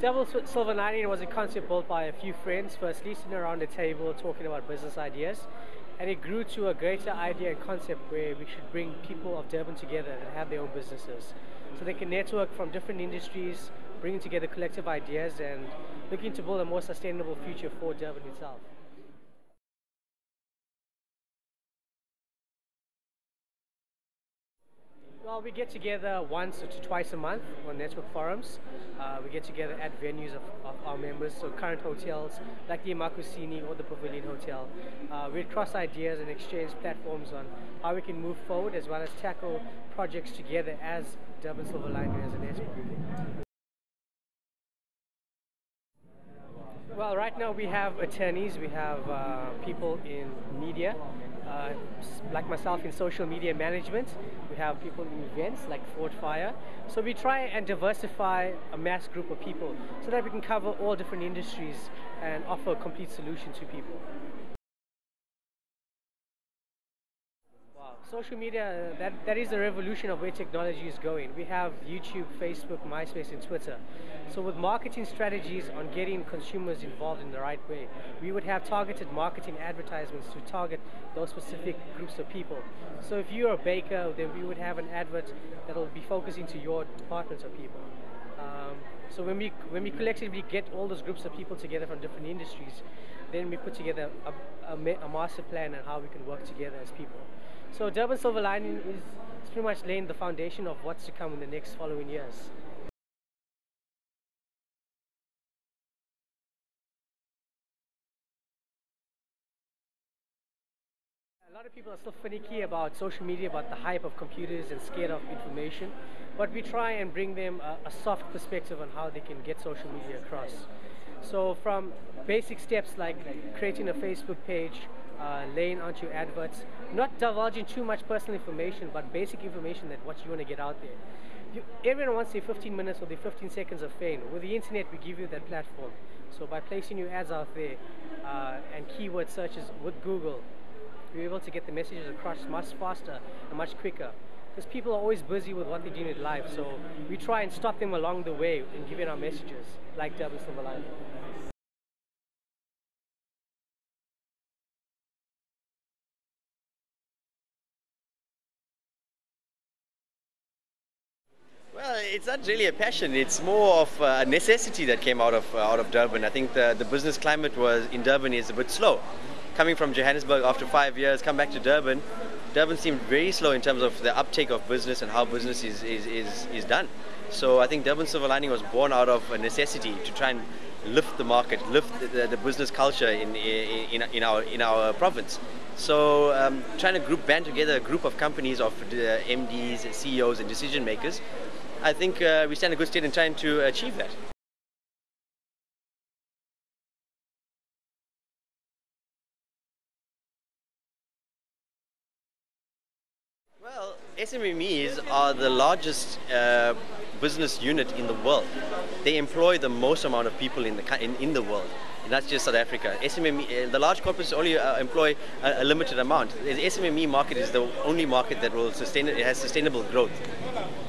Silver Lining was a concept built by a few friends, firstly sitting around a table talking about business ideas, and it grew to a greater idea and concept where we should bring people of Durban together and have their own businesses, so they can network from different industries, bringing together collective ideas and looking to build a more sustainable future for Durban itself. Well, we get together once or twice a month on network forums. We get together at venues of our members, so current hotels like the Imakusini or the Pavilion Hotel. We cross ideas and exchange platforms on how we can move forward as well as tackle projects together as Durban Silver Lining as a network. Well, right now we have attorneys, we have people in media, like myself in social media management. We have people in events like Fort Fire. So we try and diversify a mass group of people so that we can cover all different industries and offer a complete solution to people. Wow, social media, that is the revolution of where technology is going. We have YouTube, Facebook, MySpace, and Twitter. So with marketing strategies on getting consumers involved in the right way, we would have targeted marketing advertisements to target those specific groups of people. So if you're a baker, then we would have an advert that will be focusing to your departments of people. So when we collectively get all those groups of people together from different industries, then we put together a master plan on how we can work together as people. So Durban Silver Lining is pretty much laying the foundation of what's to come in the next following years. A lot of people are still finicky about social media, about the hype of computers and scared of information. But we try and bring them a soft perspective on how they can get social media across. So from basic steps like creating a Facebook page, laying out your adverts, not divulging too much personal information, but basic information that what you want to get out there. Everyone wants their 15 minutes or their 15 seconds of fame. With the internet, we give you that platform. So by placing your ads out there and keyword searches with Google, we're able to get the messages across much faster and much quicker. Because people are always busy with what they're doing in life, so we try and stop them along the way in giving our messages, like Durban Silver Lining. Well, it's not really a passion. It's more of a necessity that came out of Durban. I think the business climate was in Durban is a bit slow. Coming from Johannesburg after 5 years, come back to Durban. Durban seemed very slow in terms of the uptake of business and how business is done. So I think Durban Silver Lining was born out of a necessity to try and lift the market, lift the business culture in our province. So trying to band together a group of companies of MDs, CEOs, and decision makers, I think we stand a good stead in trying to achieve that. Well, SMMEs are the largest business unit in the world. They employ the most amount of people in the world. And that's just South Africa. SMME, the large corporates only employ a limited amount. The SMME market is the only market that will it has sustainable growth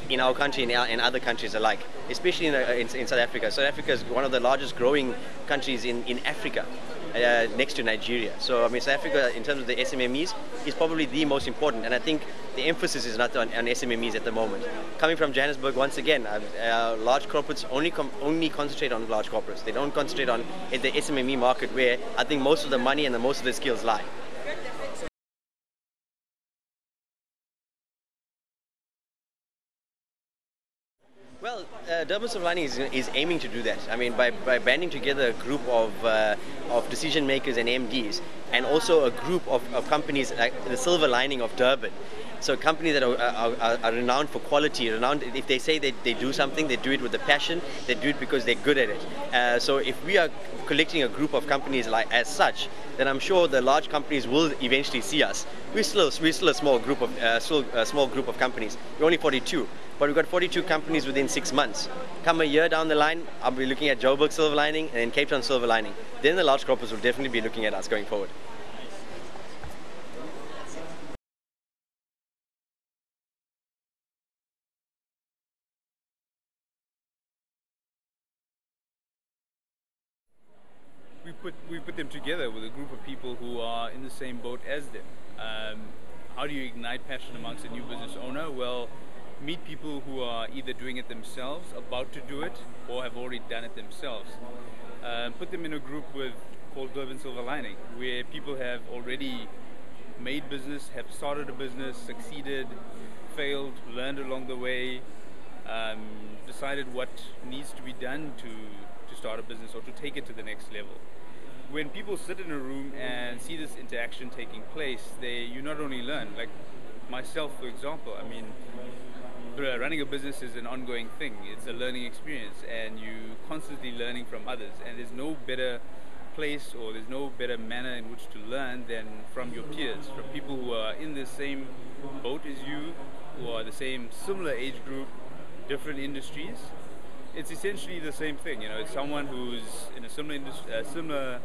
in our country and other countries alike, especially in South Africa. South Africa is one of the largest growing countries in Africa, next to Nigeria. So I mean, South Africa, in terms of the SMMEs, is probably the most important. And I think the emphasis is not on SMMEs at the moment. Coming from Johannesburg, once again, large corporates only concentrate on large corporates. They don't concentrate on the SMME market, where I think most of the money and most of the skills lie. Well, Durban Silver Lining is aiming to do that. I mean, by banding together a group of decision makers and MDs, and also a group of companies like the Silver Lining of Durban. So companies that are renowned for quality, renowned, if they say they do something, they do it with a passion, they do it because they're good at it. So if we are collecting a group of companies like as such, then I'm sure the large companies will eventually see us. We're still a small group of companies. We're only 42, but we've got 42 companies within 6 months. Come a year down the line, I'll be looking at Joburg Silver Lining and then Cape Town Silver Lining. Then the large corporates will definitely be looking at us going forward. we put them together with a group of people who are in the same boat as them. How do you ignite passion amongst a new business owner? Well, meet people who are either doing it themselves, about to do it, or have already done it themselves. Put them in a group called Durban Silver Lining, where people have already made business, have started a business, succeeded, failed, learned along the way, decided what needs to be done to start a business or to take it to the next level. When people sit in a room and see this interaction taking place, you not only learn, like myself for example, I mean, running a business is an ongoing thing. It's a learning experience and you constantly learning from others, and there's no better place or there's no better manner in which to learn than from your peers, from people who are in the same boat as you, who are the same similar age group, different industries. It's essentially the same thing, you know. It's someone who's in a similar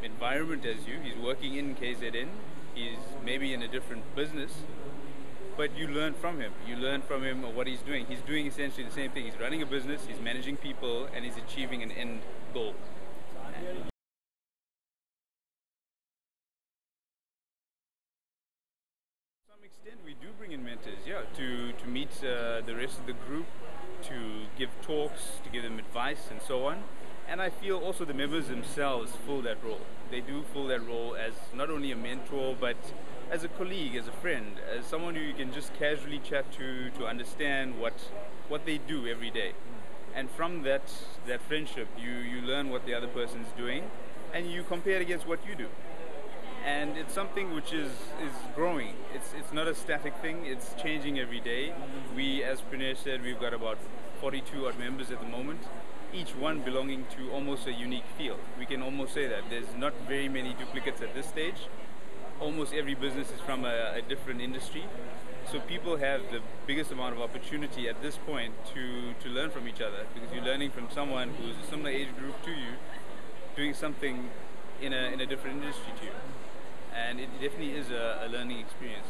environment as you. He's working in KZN. He's maybe in a different business, but you learn from him. You learn from him what he's doing. He's doing essentially the same thing. He's running a business, he's managing people, and he's achieving an end goal. To some extent, we do bring in mentors, yeah, to meet the rest of the group, to give talks, to give them advice, and so on. And I feel also the members themselves fill that role. They do fill that role as not only a mentor, but as a colleague, as a friend, as someone who you can just casually chat to understand what they do every day. And from that friendship, you learn what the other person's doing, and you compare it against what you do. And it's something which is growing. It's not a static thing, it's changing every day. We, as Pranesh said, we've got about 42 odd members at the moment, each one belonging to almost a unique field. We can almost say that. There's not very many duplicates at this stage. Almost every business is from a different industry. So people have the biggest amount of opportunity at this point to learn from each other, because you're learning from someone who's a similar age group to you, doing something in a different industry to you. And it definitely is a learning experience.